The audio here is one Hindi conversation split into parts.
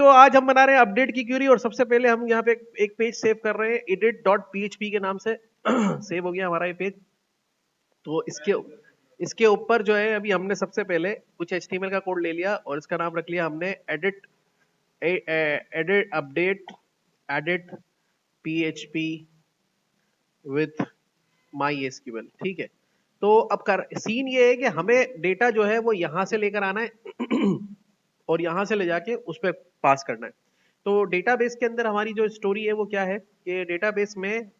तो आज हम बना रहे हैं अपडेट की क्यूरी और सबसे पहले हम यहाँ पे एक पेज सेव कर रहे हैं edit.php के नाम से सेव हो गया हमारा ये पेज। तो इसके ऊपर जो है अभी हमने सबसे पहले कुछ HTML का कोड ले लिया और इसका नाम रख लिया हमने edit update edit PHP with MySQL। ठीक है, तो अब सीन ये है कि हमें डेटा जो है वो यहां से लेकर आना है और यहां से ले जाके उस पर पास करना है। तो डेटाबेस के अंदर हमारी जो स्टोरी है वो क्या है कि डेटाबेस में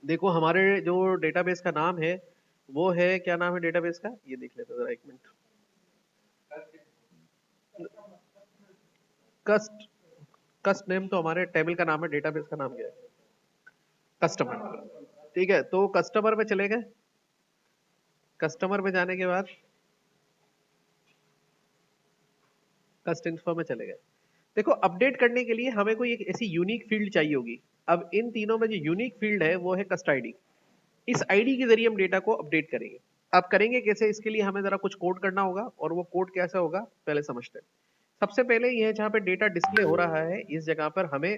देखो हमारे जो डेटाबेस का नाम है वो है, क्या नाम है डेटाबेस का, ये देख लेते हैं जरा एक मिनट। कस्ट कस्ट नेम तो हमारे टेबल का नाम है, डेटाबेस का नाम क्या है? कस्टमर। ठीक है, तो कस्टमर में चले गए। कस्टमर में जाने के बाद कस्ट इन्फो में चले गए। देखो अपडेट करने के लिए हमें कोई एक ऐसी यूनिक फील्ड चाहिए होगी। अब इन तीनों में जो यूनिक फील्ड है वो है कस्ट आईडी। इस आईडी के जरिए हम डेटा को अपडेट करेंगे। अब करेंगे कैसे, इसके लिए हमें जरा कुछ कोड करना होगा और वो कोड कैसा होगा पहले समझते हैं। सबसे पहले ये जहाँ पे डेटा डिस्प्ले हो रहा है इस जगह पर हमें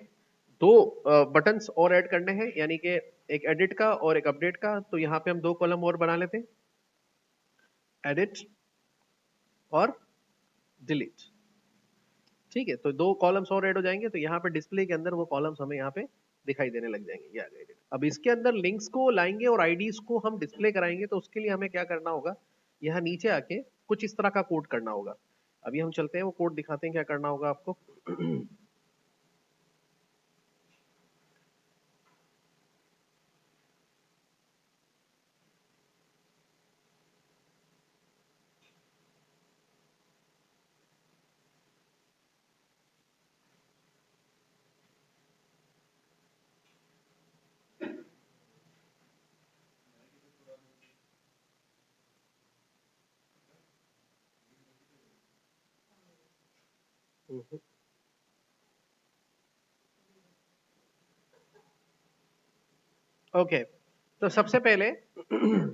दो बटन्स और ऐड करने हैं, यानी कि एक एडिट का और एक अपडेट का। तो यहाँ पे हम दो कॉलम और बना लेते हैं, एडिट और डिलीट। ठीक है, तो दो कॉलम्स और ऐड हो जाएंगे, तो यहाँ पे डिस्प्ले के अंदर वो कॉलम्स हमें यहाँ पे दिखाई देने लग जाएंगे। ये आ गए। अब इसके अंदर लिंक्स को लाएंगे और आईडीज को हम डिस्प्ले कराएंगे, तो उसके लिए हमें क्या करना होगा, यहाँ नीचे आके कुछ इस तरह का कोड करना होगा। अभी हम चलते हैं वो कोड दिखाते हैं क्या करना होगा आपको। ओके, तो सबसे पहले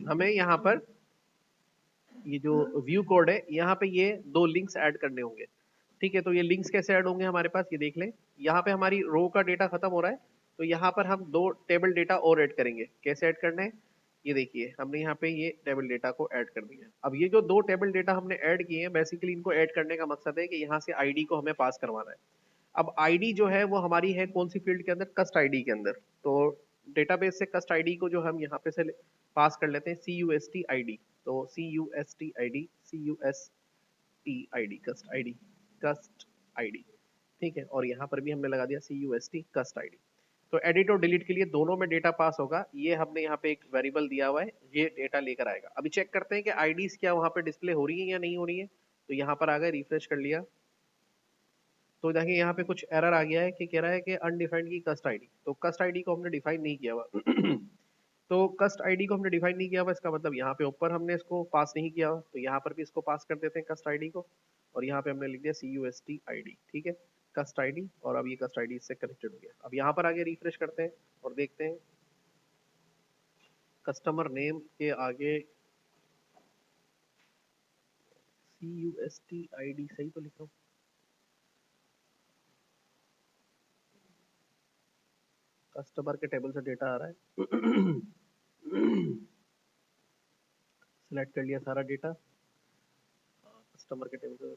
हमें यहाँ पर ये जो व्यू कोड है यहाँ पे ये दो लिंक्स ऐड करने होंगे। ठीक है, तो ये लिंक्स कैसे ऐड होंगे हमारे पास, ये देख लें। यहाँ पे हमारी रो का डेटा खत्म हो रहा है, तो यहाँ पर हम दो टेबल डेटा और ऐड करेंगे। कैसे ऐड करना है, ये देखिए हमने यहाँ पे ये टेबल डेटा को ऐड कर दिया। अब ये जो दो टेबल डेटा हमने ऐड किए हैं, बेसिकली इनको ऐड करने का मकसद है कि यहाँ से आईडी को हमें पास करवाना है। अब आईडी जो है वो हमारी है कौन सी फील्ड के अंदर, कस्ट आईडी के अंदर। तो डेटाबेस से कस्ट आईडी को जो हम यहाँ पे से पास कर लेते हैं CUST आईडी। तो CUST आईडी, CUST आईडी, कस्ट आईडी, कस्ट आईडी। ठीक है, और यहाँ पर भी हमने लगा दिया CUST कस्ट आईडी। तो एडिट और डिलीट के लिए दोनों में डेटा पास होगा। ये हमने यहाँ पे एक वेरिएबल दिया हुआ है, ये डेटा लेकर आएगा। अभी चेक करते हैं कि आईडीज क्या वहाँ पे डिस्प्ले हो रही है या नहीं हो रही है। तो यहाँ पर आ गए, रिफ्रेश कर लिया, तो देखिए यहाँ पे कुछ एरर आ गया है कि कह रहा है कि अनडिफाइंड की कस्ट आईडी। तो कस्ट आईडी को हमने डिफाइन नहीं किया हुआ। तो कस्ट आईडी को हमने डिफाइन नहीं किया हुआ, इसका मतलब यहाँ पे ऊपर हमने इसको पास नहीं किया हुआ, तो यहाँ पर भी इसको पास कर देते हैं कस्ट आईडी को। और यहाँ पे हमने लिख दिया CUST आईडी। ठीक है, कस्ट आईडी, और अब ये कस्ट आईडी इससे कनेक्टेड हो गया। अब यहाँ पर आगे रिफ्रेश करते हैं और देखते हैं कस्टमर नेम के आगे CUST आईडी सही तो लिख रहा हूँ। कस्टमर के टेबल से डेटा आ रहा है। सिलेक्ट कर लिया सारा डेटा कस्टमर के टेबल से।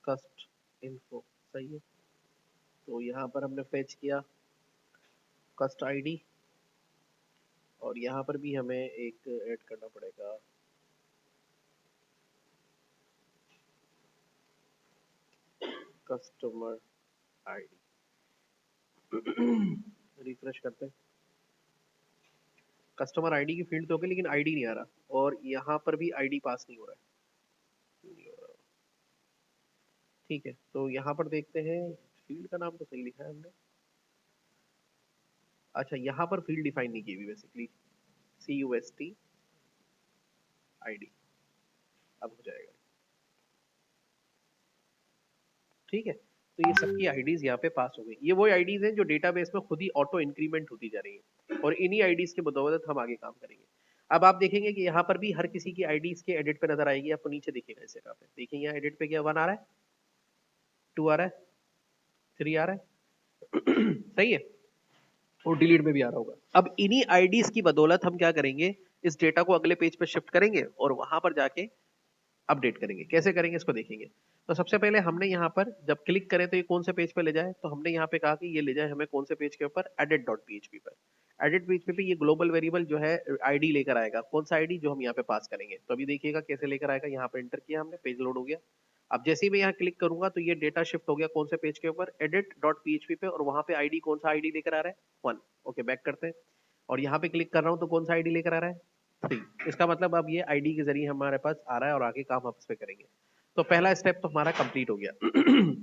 कस्ट इन्फो सही है, तो यहाँ पर हमने फेच किया कस्ट आईडी, और यहाँ पर भी हमें एक ऐड करना पड़ेगा कस्टमर आईडी। रिफ्रेश करते हैं, कस्टमर आईडी की फील्ड तो होगी लेकिन आईडी नहीं आ रहा, और यहाँ पर भी आईडी पास नहीं हो रहा है। ठीक है, तो यहाँ पर देखते हैं, फील्ड का नाम तो सही लिखा है हमने। अच्छा, यहाँ पर फील्ड डिफाइन नहीं की हुई बेसिकली, CUST आईडी। अब हो जाएगा। ठीक है, तो ये सबकी आईडीज यहाँ पे पास हो गई। ये वो आईडीज हैं जो डेटाबेस में खुद ही ऑटो इंक्रीमेंट होती जा रही है, और इन्हीं आईडीज के बदौलत हम आगे काम करेंगे। अब आप देखेंगे कि यहाँ पर भी हर किसी की आईडी इसके एडिट पे नजर आएगी, आपको नीचे दिखेगा इस जगह पे। देखिए यहाँ एडिट पे क्या 1 आ रहा है, 2 आ रहा है, 3 आ रहा है सही है, और डिलीट में भी आ रहा होगा। अब इन्हीं आईडीज की बदौलत हम क्या करेंगे, इस डेटा को अगले पेज पे शिफ्ट करेंगे और वहां पर जाके अपडेट करेंगे। कैसे करेंगे इसको देखेंगे। तो सबसे पहले हमने यहाँ पर जब क्लिक करें तो ये कौन से पेज पे ले जाए, तो हमने यहाँ पे कहा कि ये ले जाए हमें कौन से पेज के ऊपर, edit.php पर। edit.php पे ये ग्लोबल वेरिएबल जो है आईडी लेकर आएगा। कौन सा आईडी, जो हम यहाँ पे पास करेंगे। तो अभी देखिएगा कैसे लेकर आएगा, यहाँ पे एंटर किया हमने, पेज लोड हो गया। अब जैसे ही मैं यहाँ क्लिक करूंगा तो ये डेटा शिफ्ट हो गया कौन से पेज के ऊपर, edit.php पे, और वहां पे आईडी कौन सा आईडी लेकर आ रहा है, 1। ओके, बैक करते हैं और यहाँ पे क्लिक कर रहा हूँ तो कौन सा आईडी लेकर आ रहा है, 3। इसका मतलब अब ये आईडी के जरिए हमारे पास आ रहा है और आगे काम हम इस पे करेंगे। तो पहला स्टेप तो हमारा कंप्लीट हो गया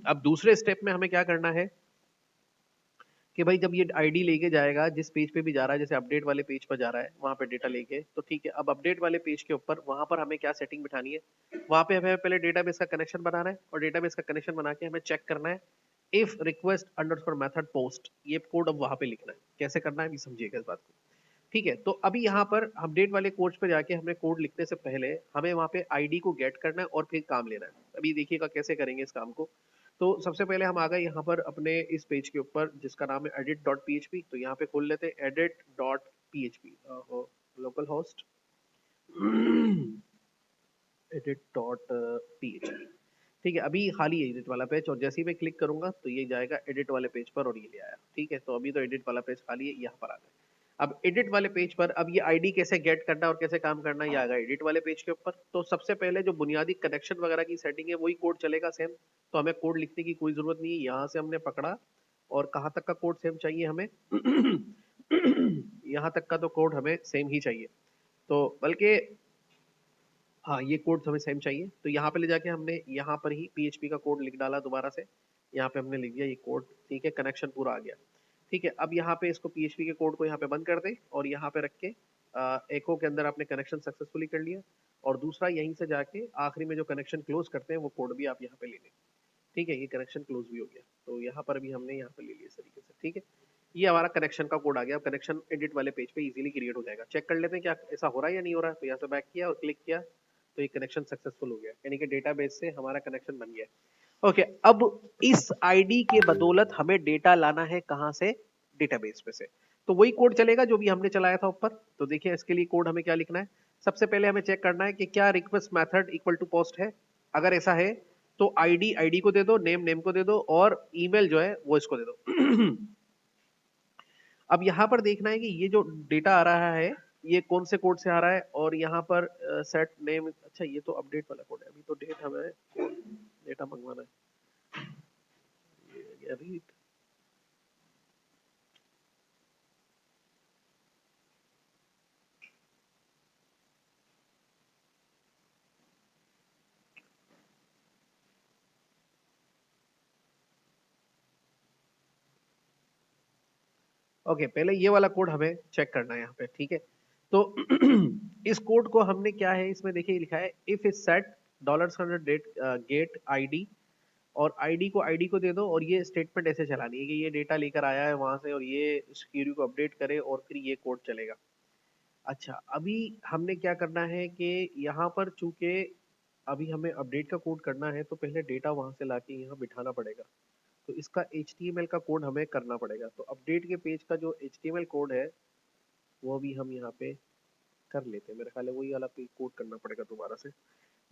अब दूसरे स्टेप में हमें क्या करना है कि भाई जब ये आईडी लेके जाएगा जिस पेज पे भी जा रहा है, जैसे अपडेट वाले पेज पर जा रहा है वहां पे डेटा लेके, तो ठीक है। अब अपडेट वाले पेज के ऊपर वहां पर हमें क्या सेटिंग बिठानी है, वहां पे हमें पहले डेटाबेस का कनेक्शन बनाना है, और डेटाबेस का कनेक्शन बना के हमें चेक करना है if request underscore method post, ये कोड अब वहां पे लिखना है। कैसे करना है अभी समझिएगा इस बात को, ठीक है। तो अभी यहाँ पर अपडेट वाले कोड पे जाके हमें कोड लिखने से पहले हमें वहां पे आईडी को गेट करना है और फिर काम लेना है। अभी देखिएगा कैसे करेंगे इस काम को। तो सबसे पहले हम आ गए यहाँ पर अपने इस पेज के ऊपर जिसका नाम है edit.php। तो यहाँ पे खोल लेते हैं edit.php, लोकल होस्ट edit.php, ठीक है। अभी खाली है एडिट वाला पेज, और जैसे ही मैं क्लिक करूंगा तो ये जाएगा एडिट वाले पेज पर और ये ले आया, ठीक है। तो अभी तो एडिट वाला पेज खाली है, यहाँ पर आ गए। अब एडिट वाले पेज पर अब ये आईडी कैसे गेट करना है और कैसे काम करना है, ये आ गया एडिट वाले पेज के ऊपर। तो सबसे पहले जो बुनियादी कनेक्शन वगैरह की सेटिंग है वही कोड चलेगा सेम। तो हमें कोड लिखने की कोई जरूरत नहीं है, यहाँ से हमने पकड़ा और कहाँ तक का कोड सेम चाहिए हमें यहाँ तक का तो कोड हमें सेम ही चाहिए। तो बल्कि हाँ, ये कोड हमें सेम चाहिए। तो यहाँ पे ले जाके हमने यहाँ पर ही PHP का कोड लिख डाला दोबारा से, यहाँ पे हमने लिख दिया ये कोड, ठीक है। कनेक्शन पूरा आ गया, ठीक है। अब यहाँ पे इसको PHP के कोड को यहाँ पे बंद कर दे और यहाँ पे रख के एको के अंदर आपने कनेक्शन सक्सेसफुली कर लिया। और दूसरा यहीं से जाके आखिरी में जो कनेक्शन क्लोज करते हैं वो कोड भी आप यहाँ पे ले लें, ठीक है। ये कनेक्शन क्लोज भी हो गया, तो यहाँ पर भी हमने यहाँ पे ले लिया इस तरीके से, ठीक है। ये हमारा कनेक्शन का कोड आ गया। अब कनेक्शन एडिट वाले पेज पे इजीली क्रिएट हो जाएगा। चेक कर लेते हैं क्या ऐसा हो रहा है या नहीं हो रहा है। तो यहाँ से बैक किया और क्लिक किया तो ये कनेक्शन सक्सेसफुल हो गया, यानी कि डेटाबेस से हमारा कनेक्शन बन गया। ओके, अब इस आईडी के बदौलत हमें डेटा लाना है कहाँ से, डेटाबेस पे से। तो वही कोड चलेगा जो भी हमने चलाया था ऊपर। तो देखिए इसके लिए कोड हमें क्या लिखना है। सबसे पहले हमें चेक करना है कि क्या request method equal to post है। अगर ऐसा है तो आईडी को दे दो, नेम को दे दो, और ईमेल जो है वो इसको दे दो अब यहाँ पर देखना है कि ये जो डेटा आ रहा है ये कौन से कोड से आ रहा है, और यहाँ पर सेट नेम, अच्छा ये तो अपडेट वाला कोड है। अभी तो डेट हमें डेटा मंगवाना है, रीड। ओके, पहले ये वाला कोड हमें चेक करना है यहाँ पे, ठीक है। तो इस कोड को हमने क्या है, इसमें देखिए लिखा है if is set $100 get ID, और आईडी को दे दो, और ये स्टेटमेंट ऐसे चलानी है कि ये डेटा लेकर आया है वहां से और ये इस क्वेरी को अपडेट करे और फिर ये कोड चलेगा। अच्छा, अभी हमने क्या करना है कि यहाँ पर चूंकि अभी हमें अपडेट का कोड करना है तो पहले डेटा वहां से लाके यहाँ बिठाना पड़ेगा। तो इसका HTML का कोड हमें करना पड़ेगा। तो अपडेट के पेज का जो HTML कोड है वो भी हम यहाँ पे कर लेते हैं। मेरे ख्याल है वही वाला कोड करना पड़ेगा दोबारा से,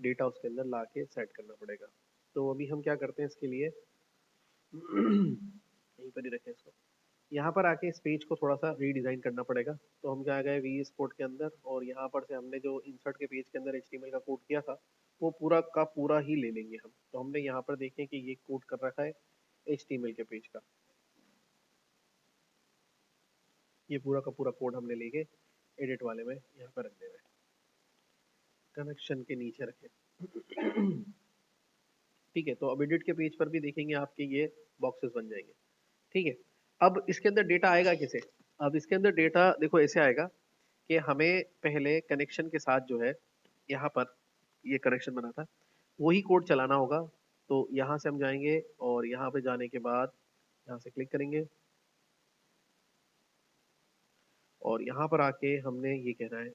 डेटा उसके अंदर ला के सेट करना पड़ेगा। तो अभी हम क्या करते हैं इसके लिए यहीं पर ही रखें इसको। यहाँ पर आके इस पेज को थोड़ा सा रीडिजाइन करना पड़ेगा। तो हम क्या गए VS कोड के अंदर, और यहाँ पर से हमने जो इंसर्ट के पेज के अंदर HTML का कोड किया था वो पूरा का पूरा ही ले लेंगे हम। तो हमने यहाँ पर देखें कि ये कोड कर रखा है HTML के पेज का, ये पूरा का पूरा कोड हमने लेके एडिट वाले में यहाँ पर रख देना है, कनेक्शन के नीचे रखे ठीक है। तो अब एडिट के पेज पर भी देखेंगे आपके ये बॉक्सेस बन जाएंगे, ठीक है। अब इसके अंदर डेटा आएगा कैसे, अब इसके अंदर डेटा देखो ऐसे आएगा कि हमें पहले कनेक्शन के साथ जो है यहाँ पर ये कनेक्शन बना था वही कोड चलाना होगा। तो यहाँ से हम जाएंगे और यहाँ पे जाने के बाद यहाँ से क्लिक करेंगे और यहाँ पर आके हमने ये कहना है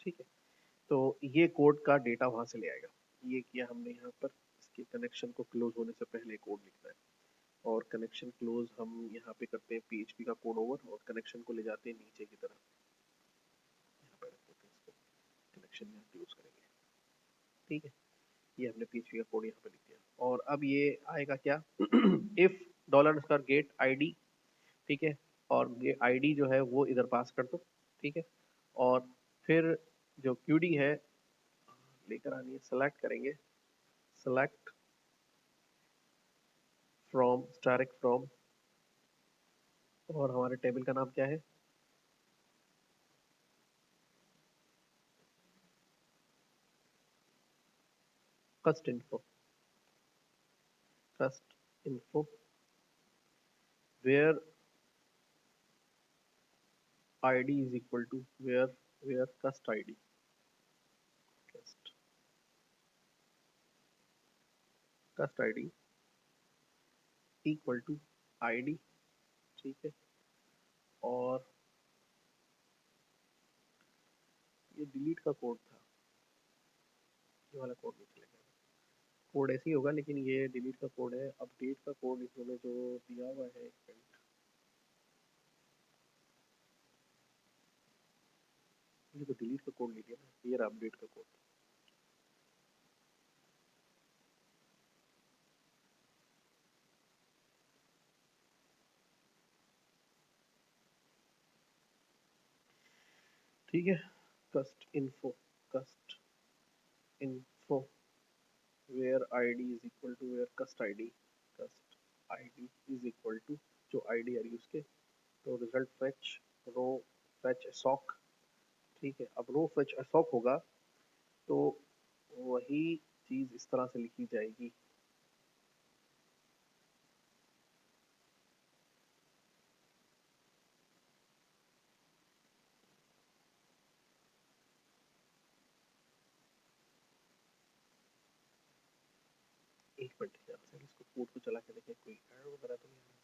ठीक है, तो ये कोड का डेटा वहां से ले आएगा। ये किया हमने यहाँ पर, इसके कनेक्शन को क्लोज होने से पहले कोड लिखना है, और कनेक्शन क्लोज हम यहाँ पे करते हैं PHP का कोड ओवर, और कनेक्शन को ले जाते हैं नीचे की तरफ, यहाँ पर रख देते हैं इसको, कनेक्शन यहाँ क्लोज करेंगे। ठीक है, ये हमने PHP का कोड यहाँ पे लिख दिया, और अब ये आएगा क्या इफ $get id, ठीक है, और ये आईडी जो है वो इधर पास कर दो। ठीक है, और फिर जो QD है लेकर आनी है, सेलेक्ट करेंगे, सेलेक्ट फ्रॉम, डायरेक्ट फ्रॉम, और हमारे टेबल का नाम क्या है, cust info, cust info where id is equal to where cust id, cust cust id equal to id। ठीक है, और ये डिलीट का कोड था, ये वाला कोड नहीं चलेगा, कोड ऐसे ही होगा, लेकिन ये डिलीट का कोड है। अपडेट का कोड इन्होंने जो दिया हुआ है, एक मिनट, ये तो डिलीट का कोड नहीं दिया ना, ये रहा अपडेट का कोड। ठीक है, cust info, cust info where id is equal to where cust id, cust id is equal to जो id आ रही है उसके, तो रिजल्ट फेच रो फेच असॉक। ठीक है, अब रो फेच असॉक होगा तो वही चीज इस तरह से लिखी जाएगी। एक मिनट यहाँ से इसको कोड को चला के देखें, कोई एरर वगैरह तो नहीं आ रहा।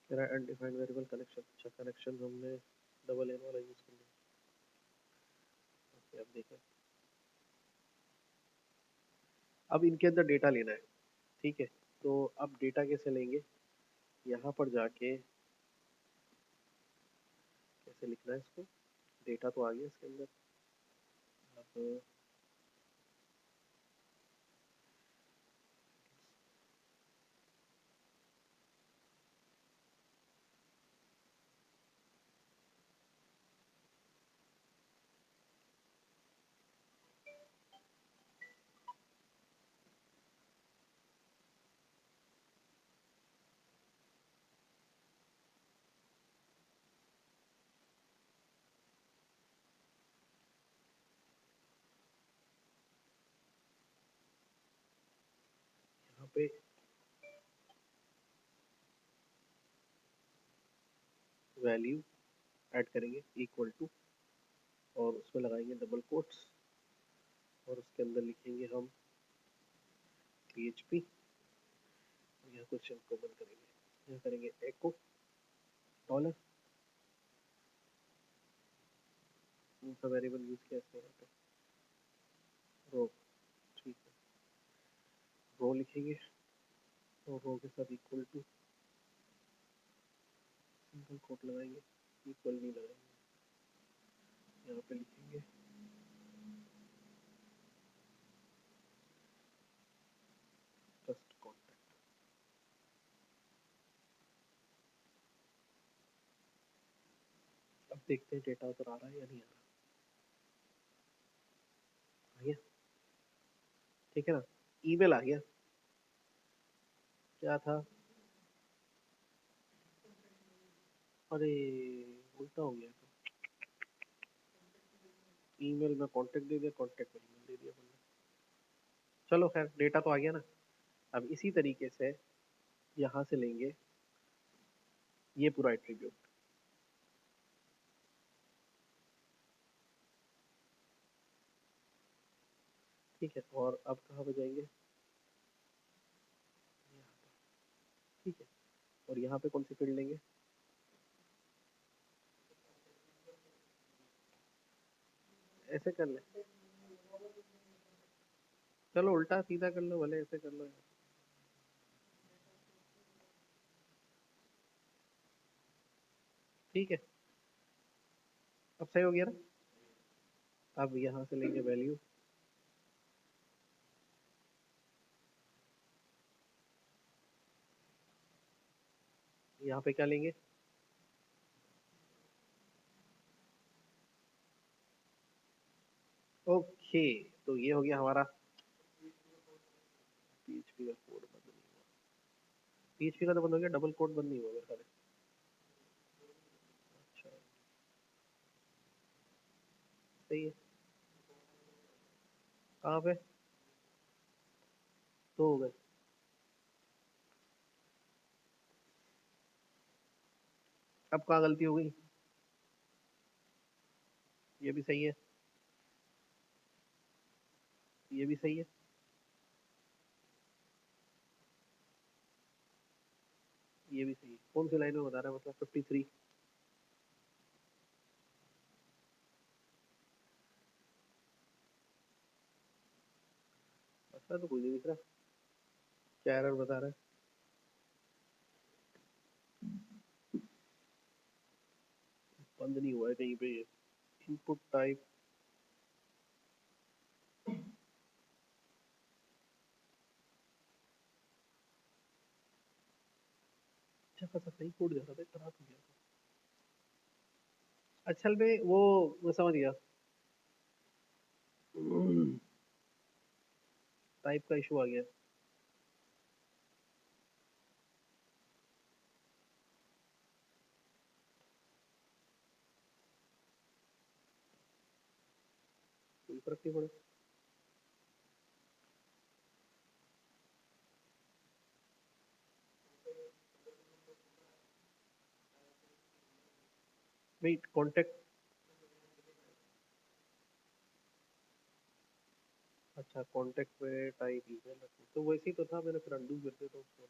कह रहा है अनडिफाइंड वेरिएबल कनेक्शन, अच्छा कनेक्शन हमने डबल एन वाला यूज कर लिया। ओके, अब देखें, अब इनके अंदर डेटा लेना है। ठीक है, तो अब डेटा कैसे लेंगे, यहाँ पर जाके कैसे लिखना है इसको, डेटा तो आ गया इसके अंदर। अब यहाँ पे वैल्यू ऐड करेंगे इक्वल टू, और उसमें लगाएंगे डबल कोट्स, और उसके अंदर लिखेंगे हम PHP, यहाँ क्वेश्चन को बंद करेंगे, यहाँ करेंगे एको डॉलर, कौन सा वेरिएबल यूज किया इसमें, यहाँ पे रो। ठीक है, रो लिखेंगे, और रो के साथ इक्वल टू सिंगल कोट लगाएंगे, इक्वल नहीं लगाएंगे, यहाँ पे लिखेंगे ट्रस्ट कॉन्टैक्ट। अब देखते हैं डेटा उधर आ रहा है या नहीं आ रहा। आ गया, ठीक है ना, ईमेल आ गया। क्या था, अरे उल्टा हो गया, ईमेल में कांटेक्ट दे दिया, कांटेक्ट में ईमेल दे दिया बंदा। चलो खैर, डेटा तो आ गया ना। अब इसी तरीके से यहाँ से लेंगे ये पूरा एट्रीब्यूट। ठीक है, और अब कहाँ पे जाएंगे, ठीक है। और यहाँ पे कौन सी फील्ड लेंगे? ऐसे कर ले, चलो उल्टा सीधा कर लो, भले ऐसे कर लो। ठीक है, अब सही हो गया ना। अब यहाँ से लेंगे वैल्यू, यहाँ पे क्या लेंगे? ओके, तो ये हो गया हमारा पीएचपी का कोड बंद नहीं हुआ। पीएचपी का तो बंद हो गया, डबल कोड बंद नहीं हुआ मेरे ख्याल से। अच्छा, सही है। कहाँ पे? तो हो गए। अब कहाँ गलती हो गई? ये भी सही है, ये भी सही है। ये भी सही है। कौन सी लाइन में बता रहा है, मतलब 53? अच्छा, तो कुछ नहीं दिख रहा, क्या एरर बता रहा है? बंद नहीं हुआ है कहीं पे ये। इनपुट टाइप, अच्छा खासा सही कोड जा रहा था, खराब हो गया। असल में वो, मैं समझ गया। टाइप का इशू आ गया। कोई फर्क नहीं पड़ा। वेट, कॉन्टेक्ट, अच्छा कॉन्टेक्ट में टाइप ईमेल रखो, तो वैसे ही तो था, मैंने फिर अनडू कर दिया था उसको।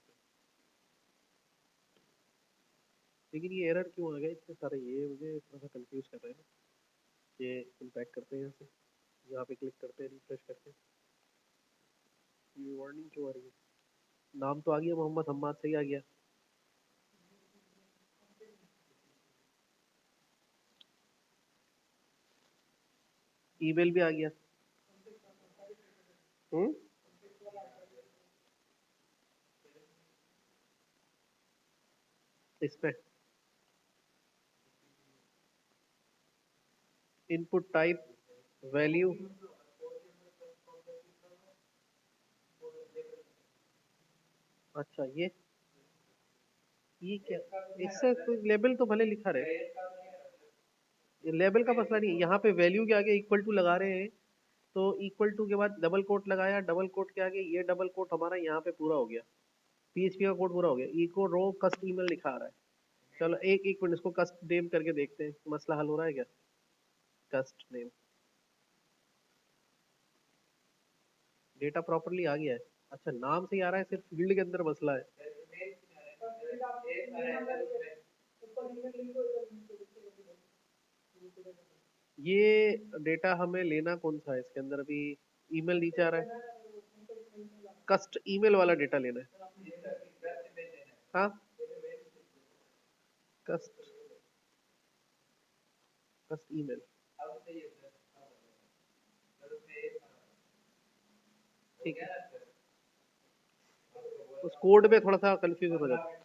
लेकिन ये एरर क्यों आ गया इतने सारे, ये मुझे थोड़ा सा कंफ्यूज कर रहे हैं। ये इम्पैक्ट करते हैं यहाँ से, यहाँ पे क्लिक करते हैं, रिफ्रेश करते हैं, ये वार्निंग क्यों आ रही है? नाम तो आ गया, मोहम्मद हम्माद सही आ गया। ईमेल भी आ गया। हम्म, इसमें इनपुट टाइप वैल्यू, अच्छा ये क्या, इससे तो लेबल तो भले लिखा रहे, लेबल का मसला नहीं है। यहाँ पे वैल्यू के आगे इक्वल टू लगा रहे हैं, तो इक्वल टू के बाद डबल कोट लगाया, डबल कोट के आगे ये डबल कोट हमारा यहाँ पे पूरा हो गया, पीएचपी का कोड पूरा हो गया, इको रो कस्ट ईमेल लिखा आ रहा है। चलो एक एक मिनट, इसको कस्ट नेम करके देखते हैं, मसला हल हो रहा है क्या? कस्ट नेम, डेटा प्रॉपरली आ गया है। अच्छा, नाम से ही आ रहा है, सिर्फ फील्ड के अंदर मसला है। ये डेटा हमें लेना कौन सा है इसके अंदर? अभी ईमेल नीचे आ रहा है, कस्ट ईमेल वाला डेटा लेना है। हाँ, कस्ट, कस्ट ईमेल, ठीक है। उस कोड में थोड़ा सा कंफ्यूजन हो जाता है।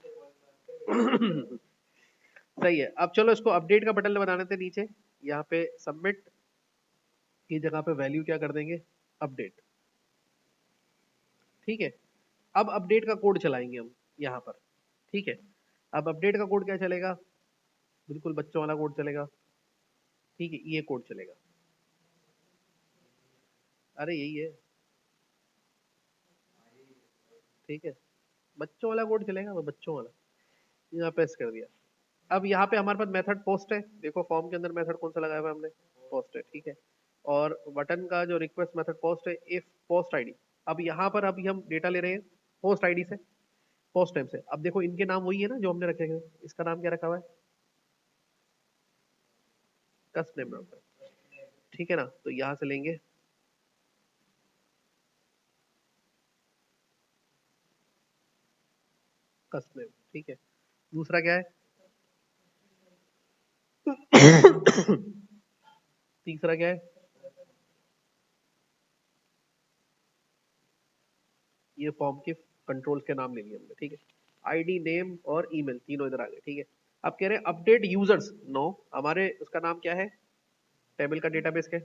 सही है। अब चलो इसको अपडेट का बटन बना देते हैं नीचे, यहाँ पे सबमिट की जगह पे वैल्यू क्या कर देंगे, अपडेट। ठीक है, अब अपडेट का कोड चलाएंगे हम यहाँ पर। ठीक है, अब अपडेट का कोड क्या चलेगा? बिल्कुल बच्चों वाला कोड चलेगा। ठीक है, ये कोड चलेगा। अरे यही है, ठीक है, बच्चों वाला कोड चलेगा, वो बच्चों वाला, यहाँ पेस्ट कर दिया। अब यहाँ पे हमारे पास मेथड पोस्ट है, देखो फॉर्म के अंदर मेथड कौन सा लगाया हुआ है हमने, पोस्ट है, ठीक है। और बटन का जो रिक्वेस्ट मेथड पोस्ट है, इफ पोस्ट आईडी। अब यहाँ पर अभी हम डेटा ले रहे हैं पोस्ट आईडी से, फर्स्ट टाइम से। अब देखो इनके नाम वही है ना जो हमने रखे हैं, इसका नाम क्या रखा हुआ है, कस्ट नेम रखा है, ठीक है ना। तो यहां से लेंगे कस्ट नेम, ठीक है। दूसरा क्या है तीसरा क्या है, ये फॉर्म के कंट्रोल्स के नाम ले लिए हमने, ठीक है। आईडी, नेम और ईमेल तीनों इधर आ गए, ठीक है। अब कह रहे हैं अपडेट यूजर्स, नो, हमारे उसका नाम क्या है टेबल का, डेटाबेस के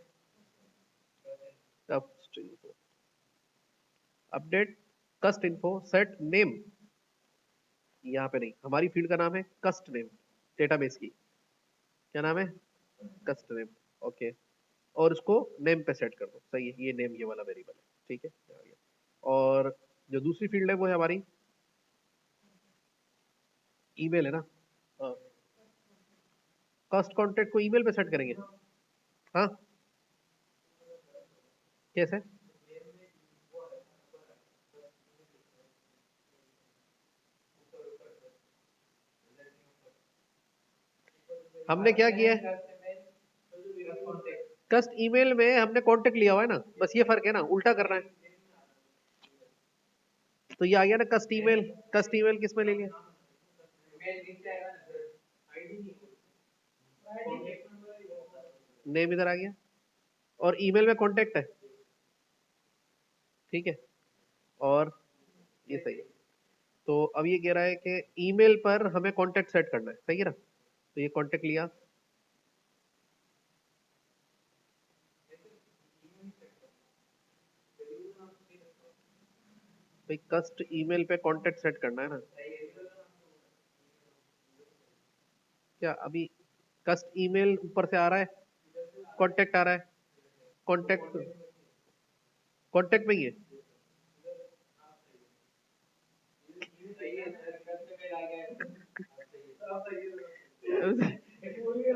अपडेट कस्ट इन्फो सेट नेम, यहाँ पे नहीं, हमारी फील्ड का नाम है कस्ट नेम, डेटाबेस की क्या नाम है, कस्ट नेम, ओके। और उसको नेम पे सेट कर दो, सही है, ये नेम ये वाला वेरिएबल है, ठीक है, ये आ गया। और जो दूसरी फील्ड है वो है हमारी ईमेल है ना, कस्ट कॉन्टेक्ट को ईमेल पे सेट करेंगे, हाँ कैसे, हमने क्या किया है, कस्ट ईमेल में हमने कॉन्टेक्ट लिया हुआ है ना, बस ये फर्क है ना, उल्टा करना है। तो ये आ गया ना कस्ट ईमेल, कस्ट ईमेल किस में ले लिया, नेम इधर आ गया, और ईमेल में कॉन्टेक्ट है, ठीक है। और ये सही है। तो अब ये कह रहा है कि ईमेल पर हमें कॉन्टेक्ट सेट करना है, सही है ना। तो ये कॉन्टेक्ट लिया, भाई कस्ट ईमेल पे कॉन्टेक्ट सेट करना है ना, क्या अभी कस्ट ईमेल ऊपर से आ रहा है, कॉन्टेक्ट आ रहा है, कॉन्टेक्ट कॉन्टेक्ट में ही है।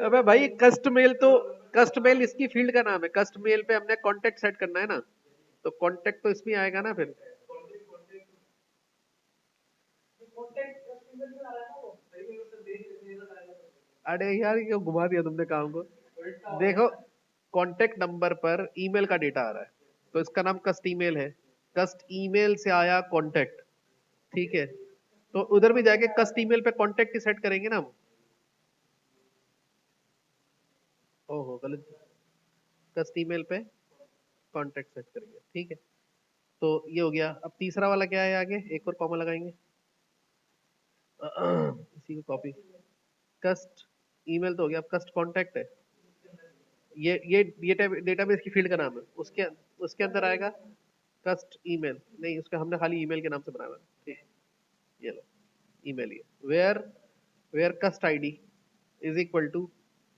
अबे भाई कस्ट मेल इसकी फील्ड का नाम है, कस्ट मेल पे हमने कॉन्टेक्ट सेट करना है ना, तो कॉन्टेक्ट तो इसमें आएगा ना फिर। अरे यार ये घुमा दिया तुमने काम को, देखो कॉन्टेक्ट नंबर पर ईमेल का डेटा आ रहा है, तो इसका नाम कस्ट ईमेल है, कस्ट ईमेल से आया कॉन्टेक्ट, ठीक है। तो उधर भी जाके कस्ट ईमेल पे कॉन्टेक्ट ही सेट करेंगे ना हम। ओहो गलत, कस्ट ईमेल पे कॉन्टेक्ट सेट करेंगे, ठीक है। तो ये हो गया। अब तीसरा वाला क्या है, आगे एक और कॉमा लगाएंगे इसी को कॉपी, कस्ट ईमेल तो हो गया, अब कस्ट कॉन्टेक्ट है, ये डेटाबेस की फील्ड का नाम है, उसके उसके अंदर आएगा कस्ट ईमेल, नहीं उसका हमने खाली ईमेल के नाम से बनाया है, ठीक है। ये लो ईमेल, ये where where cust ID is equal to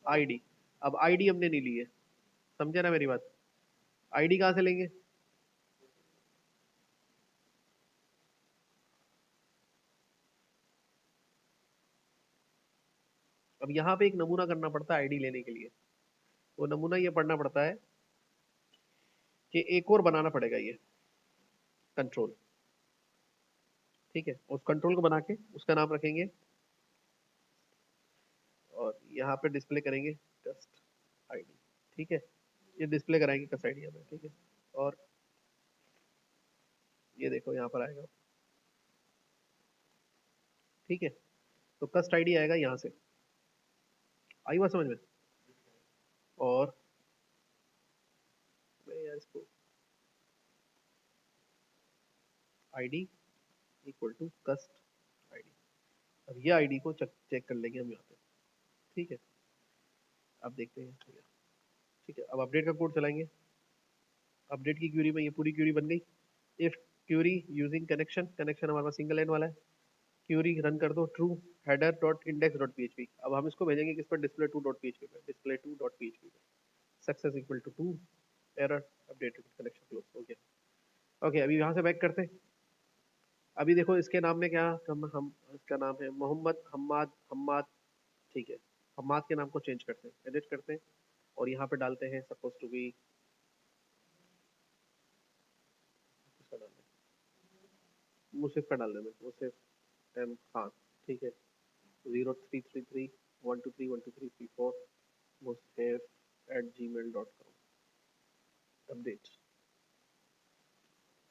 ID. अब आईडी हमने नहीं ली है, समझे ना मेरी बात, आईडी कहाँ से लेंगे, अब यहाँ पे एक नमूना करना पड़ता है आईडी लेने के लिए, वो नमूना ये पढ़ना पड़ता है कि एक और बनाना पड़ेगा ये कंट्रोल, ठीक है। उस कंट्रोल को बना के उसका नाम रखेंगे, और यहाँ पे डिस्प्ले करेंगे कस्ट आईडी, ठीक है। ये डिस्प्ले कराएंगे कस्ट आईडी हमें, ठीक है। और ये देखो यहाँ पर आएगा, ठीक है। तो कस्ट आईडी आएगा यहाँ से, आई बात समझ में। और मैं यार इसको आईडी इक्वल टू कस्ट आईडी, अब ये आईडी को चेक कर लेंगे हम यहाँ पे, ठीक है। अब देखते हैं, ठीक है। अब अपडेट का कोड चलाएंगे, अपडेट की क्यूरी में ये पूरी क्यूरी बन गई, if query using connection, connection हमारे पास सिंगल लाइन वाला है, क्यूरी रन कर दो true header dot index dot PHP. अब हम इसको भेजेंगे किस पर, डिस्प्ले टू डॉट पीएचपी पे, डिस्प्ले टू डॉट पीएचपी पे, success equal to 2, error updated connection close, हो गया। ओके अभी यहाँ से बैक करते हैं। अभी देखो इसके नाम में क्या, हम इसका नाम है मोहम्मद हम्माद हम्माद, ठीक है। हम्माद के नाम को चेंज करते हैं, एडिट करते हैं, और यहाँ पे डालते हैं सपोज टू बी, इसका नाम है मुसिफ का डाल देना, मुसिफ एम खान, ठीक है। 033312312334 musahef@gmail.com। अपडेट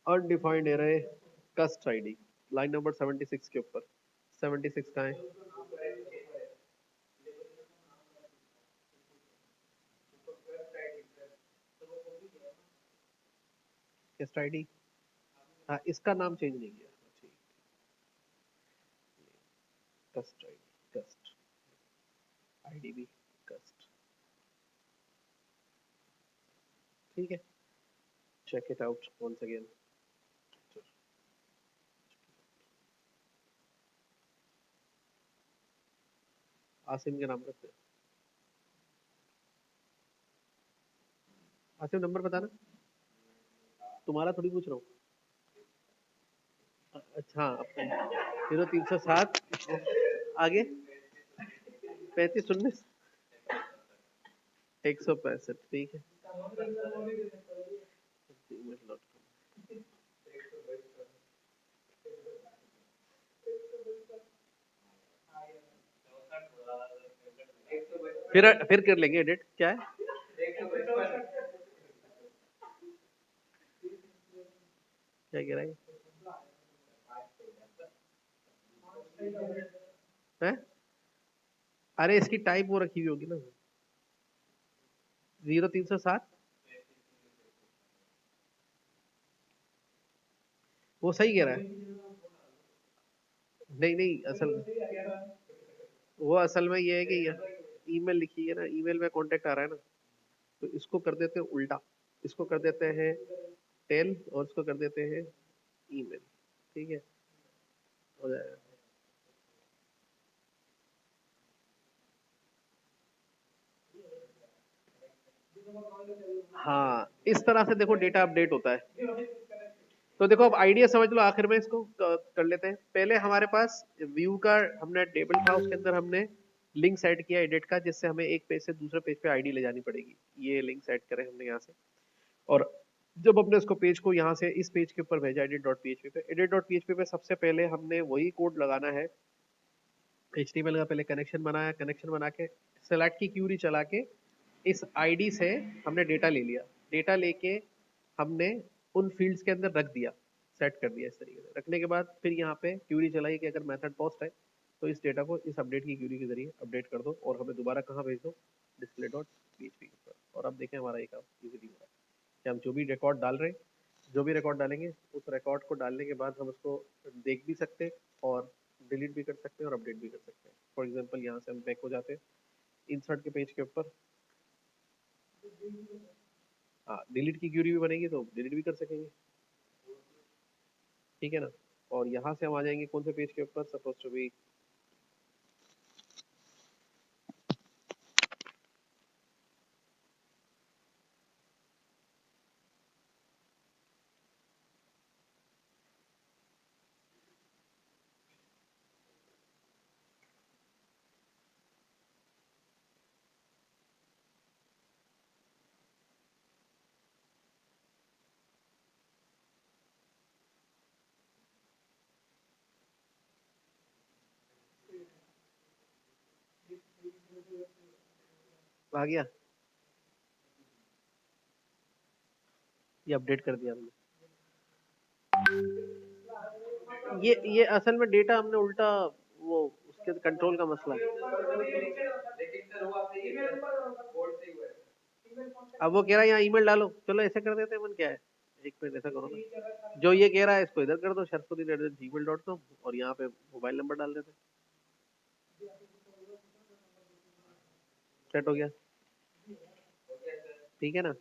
अनडिफाइंड एरे कस्ट आईडी, लाइन नंबर 76 के ऊपर। 76 का है कस्ट आईडी। हाँ, इसका नाम चेंज नहीं किया। ठीक, कस्ट आईडी, कस्ट आईडी भी कस्ट, ठीक है। Check it out once again. Asim के नाम रखते हैं। आसिम नंबर बताना, तुम्हारा थोड़ी पूछ रहा हूँ। अच्छा हाँ, 0307 आगे 3519 165, ठीक है। फिर कर लेंगे एडिट। क्या है, क्या कह रहा है? अरे इसकी टाइप वो रखी हुई होगी ना, 0307। वो सही कह रहा है। नहीं नहीं, असल में ये है कि ईमेल लिखी है ना, ईमेल में कांटेक्ट आ रहा है ना, तो इसको कर देते हैं उल्टा। इसको कर देते हैं टेल और इसको कर देते हैं ईमेल, ठीक है, हो जाएगा। हाँ, इस तरह से देखो डेटा अपडेट होता है। तो देखो अब आइडिया समझ लो, आखिर में इसको कर लेते हैं। पहले हमारे पास व्यू का हमने टेबल था, उसके अंदर हमने लिंक सेट किया एडिट का, जिससे हमें एक पेज से दूसरे पेज पे आईडी ले जानी पड़ेगी। ये लिंक सेट करें हमने यहाँ से, और जब हमने इसको पेज को यहाँ से इस पेज के ऊपर भेजा edit.php पे, edit.php पे सबसे पहले हमने वही कोड लगाना है। HTML का पहले कनेक्शन बनाया, कनेक्शन बना के सेलेक्ट की क्यूरी चला के इस आईडी से हमने डेटा ले लिया। डेटा लेके हमने उन फील्ड्स के अंदर रख दिया, सेट कर दिया। इस तरीके से रखने के बाद फिर यहाँ पे क्यूरी चलाई कि अगर मेथड पोस्ट है तो इस डेटा को इस अपडेट की क्यूरी के जरिए अपडेट कर दो और हमें दोबारा कहाँ भेज दो, display.php के ऊपर। और अब देखें हमारा ये काम इजीली हो रहा है कि हम जो भी रिकॉर्ड डाल रहे हैं, जो भी रिकॉर्ड डालेंगे उस रिकॉर्ड को डालने के बाद हम उसको देख भी सकते हैं और डिलीट भी कर सकते हैं और अपडेट भी कर सकते हैं। फॉर एग्जांपल यहाँ से हम बैक हो जाते हैं इंसर्ट के पेज के ऊपर। हाँ, डिलीट की क्यूरी भी बनेगी तो डिलीट भी कर सकेंगे, ठीक है ना। और यहाँ से हम आ जाएंगे कौन से पेज के ऊपर, सपोज टू बी आ गया, ये अपडेट कर दिया हमने। ये असल में डेटा हमने उल्टा, वो उसके कंट्रोल का मसला है। अब वो कह रहा है यहाँ ईमेल डालो, चलो ऐसे कर देते हैं, मन क्या है, एक मिनट ऐसा करो ना, जो ये कह रहा है इसको इधर कर दो, sharfuddin@gmail.com, और यहाँ पे मोबाइल नंबर डाल देते, सेट हो गया, ठीक है ना।